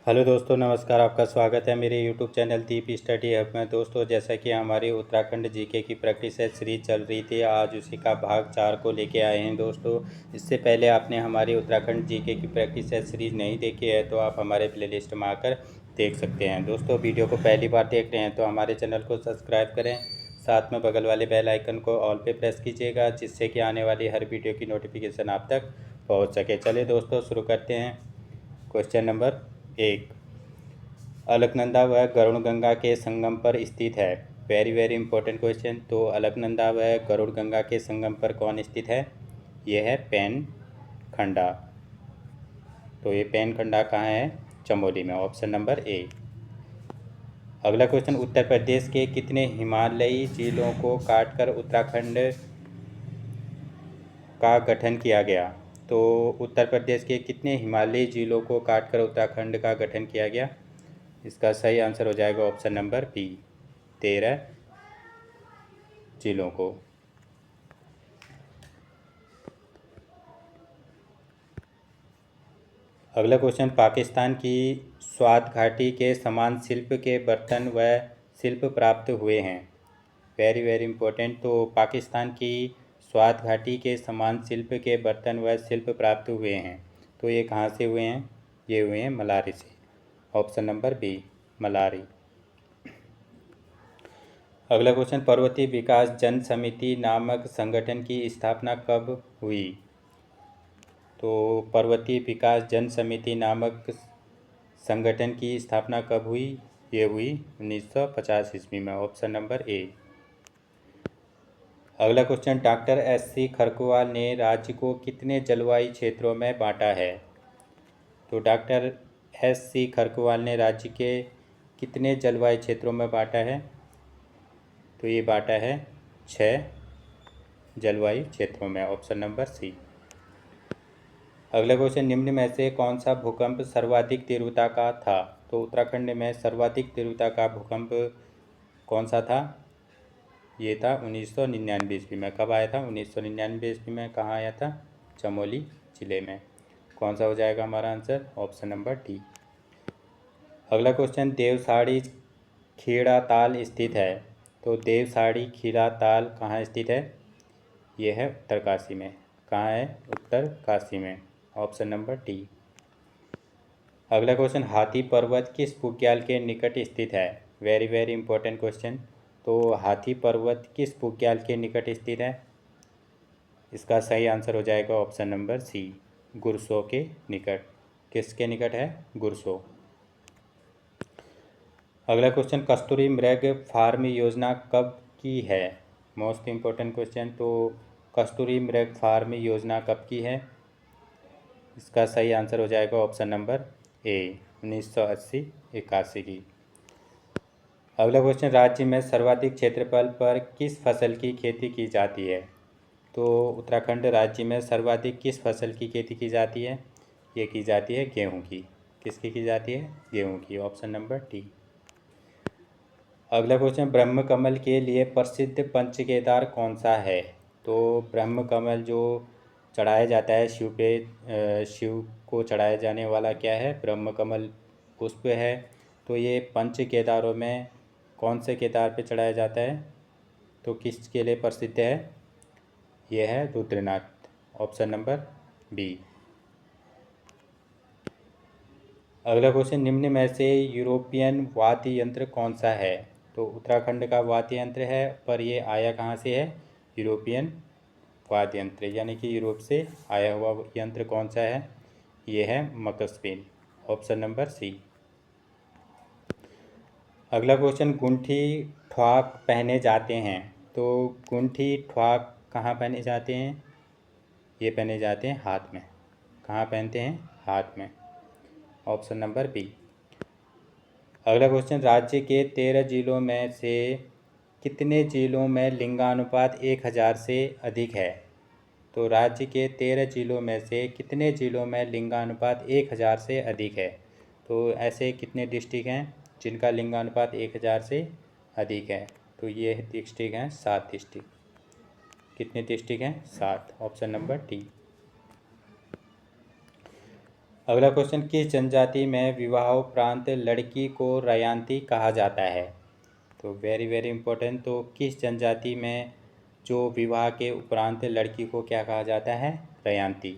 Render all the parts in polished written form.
Hello दोस्तों, नमस्कार। आपका स्वागत है मेरे यूट्यूब चैनल दीप स्टडी हब में। दोस्तों, जैसा कि हमारी उत्तराखंड जीके की प्रैक्टिस सीरीज चल रही थी, आज उसी का भाग 4 को लेके आए हैं। दोस्तों, इससे पहले आपने हमारी उत्तराखंड जीके की प्रैक्टिस सीरीज नहीं देखी है तो आप हमारे प्लेलिस्ट में आकर देख सकते हैं। दोस्तों, वीडियो को पहली बार देख रहे हैं तो हमारे चैनल को सब्सक्राइब करें, साथ में बगल वाले बेल आइकन को ऑल पे प्रेस कीजिएगा, जिससे कि आने वाली हर वीडियो की नोटिफिकेशन आप तक पहुँच सके। चलिए दोस्तों, शुरू करते हैं। Question number 1। अलकनंदा व गरुड़गंगा के संगम पर स्थित है। Very very important question. तो अलकनंदा व गरुड़गंगा के संगम पर कौन स्थित है? ये है पेनखंडा। तो ये पेनखंडा कहाँ है? चमोली में। Option number A. अगला क्वेश्चन, उत्तर प्रदेश के कितने हिमालयी जिलों को काटकर उत्तराखंड का गठन किया गया? तो उत्तर प्रदेश के कितने हिमालयी जिलों को काटकर उत्तराखंड का गठन किया गया? इसका सही आंसर हो जाएगा ऑप्शन नंबर बी, 13 जिलों को। अगला क्वेश्चन, पाकिस्तान की स्वात घाटी के समान शिल्प के बर्तन व शिल्प प्राप्त हुए हैं। Very very important. तो पाकिस्तान की स्वात घाटी के समान शिल्प के बर्तन व शिल्प प्राप्त हुए हैं। तो ये कहाँ से हुए हैं? ये हुए हैं मलारी से। Option number B, Malari. अगला क्वेश्चन, पर्वतीय विकास जन समिति नामक संगठन की स्थापना कब हुई? तो पर्वतीय विकास जन समिति नामक संगठन की स्थापना कब हुई? ये हुई 1950 ईस्वी में। Option number A. अगला क्वेश्चन, डॉक्टर एस.सी. खरकुवाल ने राज्य को कितने जलवायु क्षेत्रों में बांटा है? तो डॉक्टर एस.सी. खरकुवाल ने राज्य के कितने जलवायु क्षेत्रों में बांटा है? तो ये बांटा है 6 जलवायु क्षेत्रों में। Option number C. अगला क्वेश्चन, निम्न में से कौन सा भूकंप सर्वाधिक तीव्रता का था? तो उत्तराखंड में सर्वाधिक तीव्रता का भूकंप कौन सा था? ये था 1999 ईस्वी में। कब आया था? 1999 ईस्वी में। कहाँ आया था? चमोली जिले में। कौन सा हो जाएगा हमारा आंसर? Option number D. अगला क्वेश्चन, देवसाड़ी खेड़ा ताल स्थित है। तो देवसाड़ी खेड़ा ताल कहाँ स्थित है? ये है उत्तरकाशी में। कहाँ है? उत्तरकाशी में। Option number D. अगला क्वेश्चन, हाथी पर्वत किस बुग्याल के निकट स्थित है? Very very important question. तो हाथी पर्वत किस बुग्याल के निकट स्थित है? इसका सही आंसर हो जाएगा ऑप्शन नंबर सी, गुरसो के निकट। किसके निकट है? गुरसो। अगला क्वेश्चन, कस्तूरी मृग फार्म योजना कब की है? Most important question. तो कस्तूरी मृग फार्म योजना कब की है? इसका सही आंसर हो जाएगा ऑप्शन नंबर ए, 1980-81 की। अगला क्वेश्चन, राज्य में सर्वाधिक क्षेत्रफल पर किस फसल की खेती की जाती है? तो उत्तराखंड राज्य में सर्वाधिक किस फसल की खेती की जाती है? ये की जाती है गेहूं की। किसकी की जाती है? गेहूं की। Option number D. अगला क्वेश्चन, ब्रह्म कमल के लिए प्रसिद्ध पंच केदार कौन सा है? तो ब्रह्म कमल जो चढ़ाया जाता है शिव पे, शिव को चढ़ाया जाने वाला क्या है? ब्रह्म कमल पुष्प है। तो ये पंच केदारों में कौन से केदार पे चढ़ाया जाता है? तो किसके लिए प्रसिद्ध है? यह है रुद्रनाथ। Option number B. अगला क्वेश्चन, निम्न में से यूरोपियन वाद्य यंत्र कौन सा है? तो उत्तराखंड का वाद्य यंत्र है, पर ये आया कहाँ से है? यूरोपियन वाद्य यंत्र, यानी कि यूरोप से आया हुआ यंत्र कौन सा है? ये है मकसबेन। Option number C. अगला क्वेश्चन, गुंठी ठ्वाक पहने जाते हैं। तो गुंठी ठ्वाक कहाँ पहने जाते हैं? ये पहने जाते हैं हाथ में। कहाँ पहनते हैं? हाथ में। Option number B. अगला क्वेश्चन, राज्य के 13 जिलों में से कितने जिलों में लिंगानुपात 1000 से अधिक है? तो राज्य के 13 जिलों में से कितने जिलों में लिंगानुपात 1000 से अधिक है? तो ऐसे कितने डिस्ट्रिक्ट हैं जिनका लिंगानुपात 1000 से अधिक है? तो ये डिस्ट्रिक्ट हैं 7 डिस्ट्रिक्ट। कितने डिस्ट्रिक्ट हैं? 7। Option number D. अगला क्वेश्चन, किस जनजाति में विवाहोपरांत लड़की को रयांती कहा जाता है? तो वेरी वेरी इंपॉर्टेंट, तो किस जनजाति में जो विवाह के उपरांत लड़की को क्या कहा जाता है? रयांती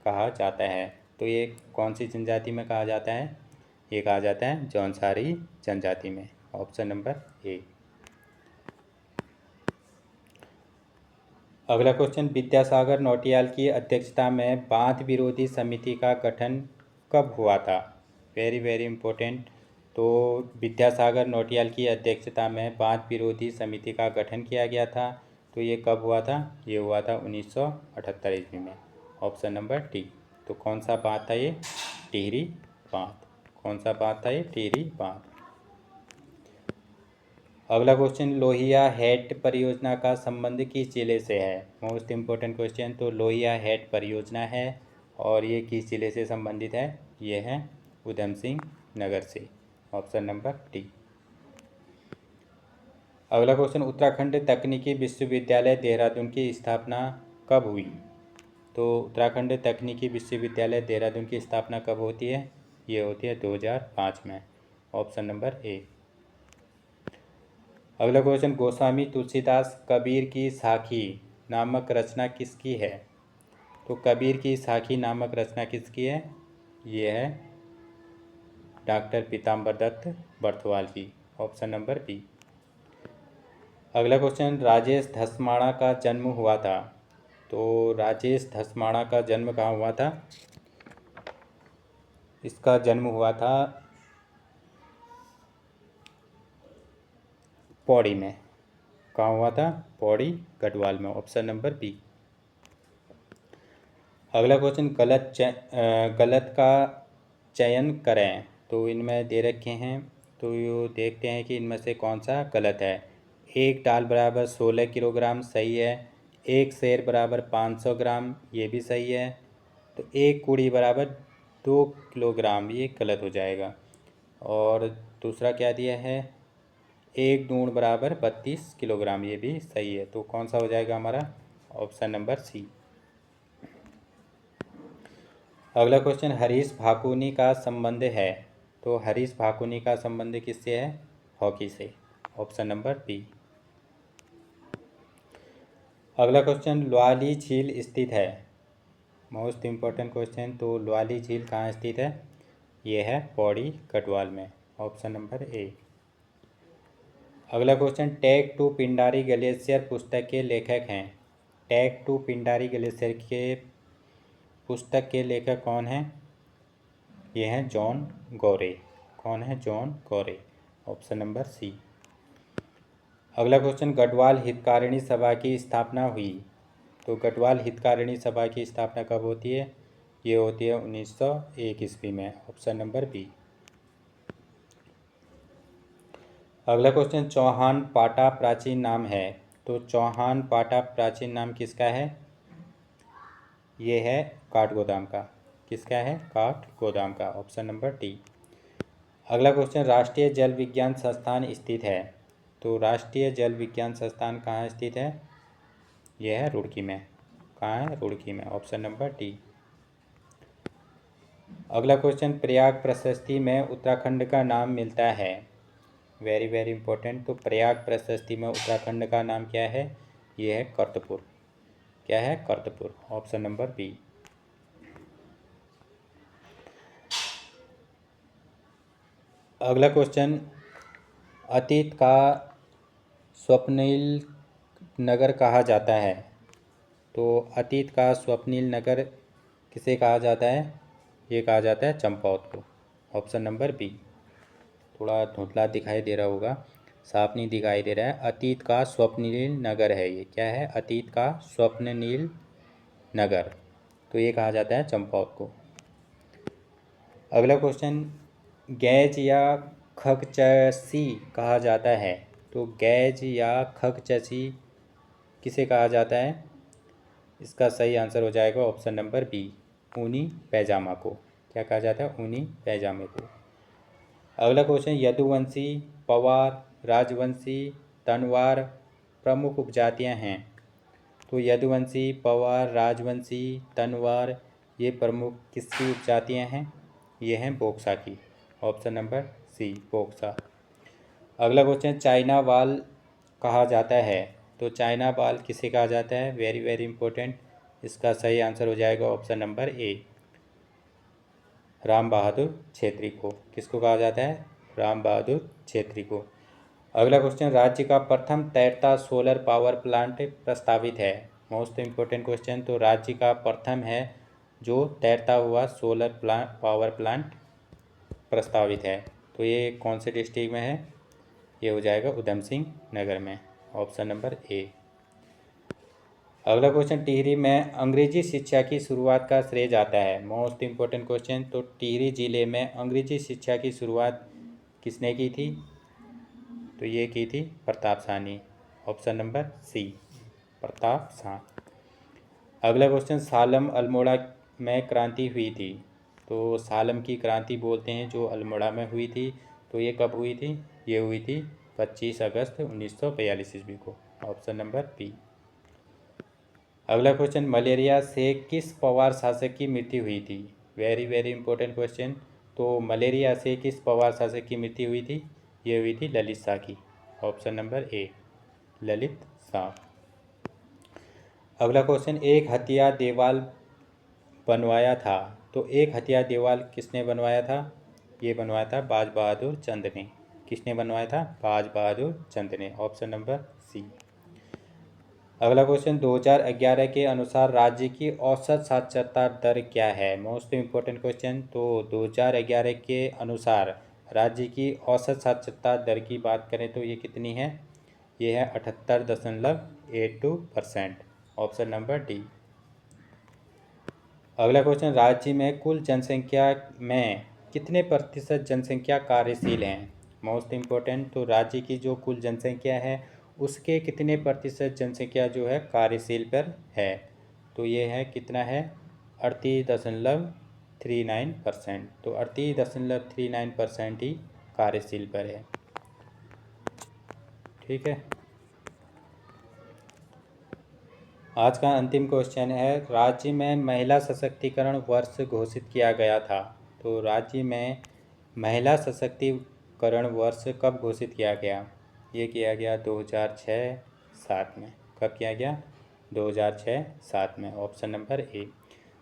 कहा जाता है। तो ये कौन सी जनजाति में कहा जाता है? ये कहा जाता है जौनसारी जनजाति में। Option number A. अगला क्वेश्चन, विद्यासागर नौटियाल की अध्यक्षता में बांध विरोधी समिति का गठन कब हुआ था? वेरी वेरी इंपॉर्टेंट, तो विद्यासागर नौटियाल की अध्यक्षता में बांध विरोधी समिति का गठन किया गया था। तो ये कब हुआ था? ये हुआ था 1978 ईस्वी में। Option number D. तो कौन सा बांध था ये? टिहरी बांध। कौन सा बांध था ये? टिहरी बांध। अगला क्वेश्चन, लोहिया हेड परियोजना का संबंध किस जिले से है? Most important question. तो लोहिया हेड परियोजना है और ये किस जिले से संबंधित है? ये है उधम सिंह नगर से। Option number D. अगला क्वेश्चन, उत्तराखंड तकनीकी विश्वविद्यालय देहरादून की स्थापना कब हुई? तो उत्तराखंड तकनीकी विश्वविद्यालय देहरादून की स्थापना कब होती है? ये होती है 2005 में। Option number A. अगला क्वेश्चन, गोस्वामी तुलसीदास कबीर की साखी नामक रचना किसकी है? तो कबीर की साखी नामक रचना किसकी है? ये है डॉक्टर पीताम्बर दत्त बर्थवाल की। Option number B. अगला क्वेश्चन, राजेश धस्माणा का जन्म हुआ था। तो राजेश धस्माणा का जन्म कहाँ हुआ था? इसका जन्म हुआ था पौड़ी में। कहाँ हुआ था? पौड़ी गढ़वाल में। Option number B. अगला क्वेश्चन, गलत का चयन करें। तो इनमें दे रखे हैं, तो ये देखते हैं कि इनमें से कौन सा गलत है। एक दाल बराबर 16 किलोग्राम सही है। एक सेर बराबर 500 ग्राम, ये भी सही है। तो एक कुड़ी बराबर 2 किलोग्राम, ये गलत हो जाएगा। और दूसरा क्या दिया है? एक दूण बराबर 32 किलोग्राम, ये भी सही है। तो कौन सा हो जाएगा हमारा? Option number C. अगला क्वेश्चन, हरीश भाकुनी का संबंध है। तो हरीश भाकुनी का संबंध किससे है? हॉकी से। Option number B. अगला क्वेश्चन, ल्वाली झील स्थित है। मोस्ट इम्पोर्टेंट क्वेश्चन, तो ल्वाली झील कहाँ स्थित है? ये है पौड़ी गढ़वाल में। Option number A. अगला question, tag to Pindari glacier पुस्तक के लेखक हैं। टैग टू पिंडारी ग्लेशियर के पुस्तक के लेखक कौन हैं? ये हैं जॉन गौरे। कौन है? जॉन गौरे। Option number C. अगला क्वेश्चन, गढ़वाल हितकारिणी सभा की स्थापना हुई। तो गढ़वाल हितकारिणी सभा की स्थापना कब होती है? ये होती है 1901 ईस्वी में। Option number B. अगला क्वेश्चन, चौहान पाटा प्राचीन नाम है। तो चौहान पाटा प्राचीन नाम किसका है? ये है काठगोदाम का। किसका है? काठगोदाम का। Option number D. अगला क्वेश्चन, राष्ट्रीय जल विज्ञान संस्थान स्थित है। तो राष्ट्रीय जल विज्ञान संस्थान कहाँ स्थित है? यह है रुड़की में। कहाँ है? रुड़की में। Option number D. अगला क्वेश्चन, प्रयाग प्रशस्ति में उत्तराखंड का नाम मिलता है। वेरी वेरी इंपॉर्टेंट, तो प्रयाग प्रशस्ति में उत्तराखंड का नाम क्या है? यह है कर्तपुर। क्या है? कर्तपुर। Option number B. अगला क्वेश्चन, अतीत का स्वप्निल नगर कहा जाता है। तो अतीत का स्वप्निल नगर किसे कहा जाता है? ये कहा जाता है चंपावत को। Option number B. थोड़ा धुंधला दिखाई दे रहा होगा, साफ नहीं दिखाई दे रहा है। अतीत का स्वप्निल नगर है ये। क्या है? अतीत का स्वप्निल नगर। तो ये कहा जाता है चंपावत को। अगला क्वेश्चन, गैज या खगचसी कहा जाता है। तो गैज या खगचसी किसे कहा जाता है? इसका सही आंसर हो जाएगा ऑप्शन नंबर बी, ऊनी पैजामा को। क्या कहा जाता है? ऊनी पैजामे को। अगला क्वेश्चन, यदुवंशी, पवार, राजवंशी, तनवार प्रमुख उपजातियां हैं। तो यदुवंशी, पवार, राजवंशी, तनवार ये प्रमुख किसकी उपजातियाँ हैं? ये हैं बोक्सा की। Option number C Boksa. अगला क्वेश्चन, चाइना वाल कहा जाता है, तो चाइना वाल किसे कहा जाता है? Very very important. इसका सही आंसर हो जाएगा ऑप्शन नंबर ए, राम बहादुर छेत्री को। किसको कहा जाता है? राम बहादुर छेत्री को। अगला क्वेश्चन, राज्य का प्रथम तैरता सोलर पावर प्लांट प्रस्तावित है। Most important question. तो राज्य का प्रथम है जो तैरता हुआ सोलर पावर प्लांट प्रस्तावित है, तो ये कौन से डिस्ट्रिक्ट में है? ये हो जाएगा उधम सिंह नगर में। Option number A. अगला क्वेश्चन, टिहरी में अंग्रेजी शिक्षा की शुरुआत का श्रेय जाता है। Most important question. तो टिहरी जिले में अंग्रेजी शिक्षा की शुरुआत किसने की थी? तो ये की थी Pratap Sahni. Option number C Pratap Shah. अगला क्वेश्चन, सालम अल्मोड़ा में क्रांति हुई थी, तो सालम की क्रांति बोलते हैं जो अल्मोड़ा में हुई थी, तो ये कब हुई थी? ये हुई थी 25 अगस्त 1942 ईस्वी को। Option number B. अगला क्वेश्चन, मलेरिया से किस पवार शासक की मृत्यु हुई थी? Very very important question. तो मलेरिया से किस पवार शासक की मृत्यु हुई थी? ये हुई थी ललित शाह की। ऑप्शन नंबर ए ललित शाह। अगला क्वेश्चन, एक हथिया देवाल बनवाया था, तो एक हथिया देवाल किसने बनवाया था? ये बनवाया था बाज बहादुर चंद ने। किसने बनवाया था? बाज बहादुर चंद ने। Option number C. अगला क्वेश्चन, 2011 के अनुसार राज्य की औसत साक्षरता दर क्या है? Most important question. तो 2011 के अनुसार राज्य की औसत साक्षरता दर की बात करें तो ये कितनी है? ये है 78.82%। Option number D. अगला क्वेश्चन, राज्य में कुल जनसंख्या में कितने प्रतिशत जनसंख्या कार्यशील हैं? Most important. तो राज्य की जो कुल जनसंख्या है उसके कितने प्रतिशत जनसंख्या जो है कार्यशील पर है? तो ये है कितना है? 38.39%। तो 38.39% ही कार्यशील पर है। ठीक है। आज का अंतिम क्वेश्चन है, राज्य में महिला सशक्तिकरण वर्ष घोषित किया गया था, तो राज्य में महिला सशक्तिकरण वर्ष कब घोषित किया गया? ये किया गया 2006-07 में। कब किया गया? 2006-07 में। ऑप्शन नंबर ए।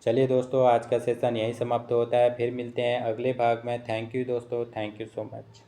चलिए दोस्तों, आज का सेशन यहीं समाप्त होता है, फिर मिलते हैं अगले भाग में। थैंक यू दोस्तों, थैंक यू सो मच।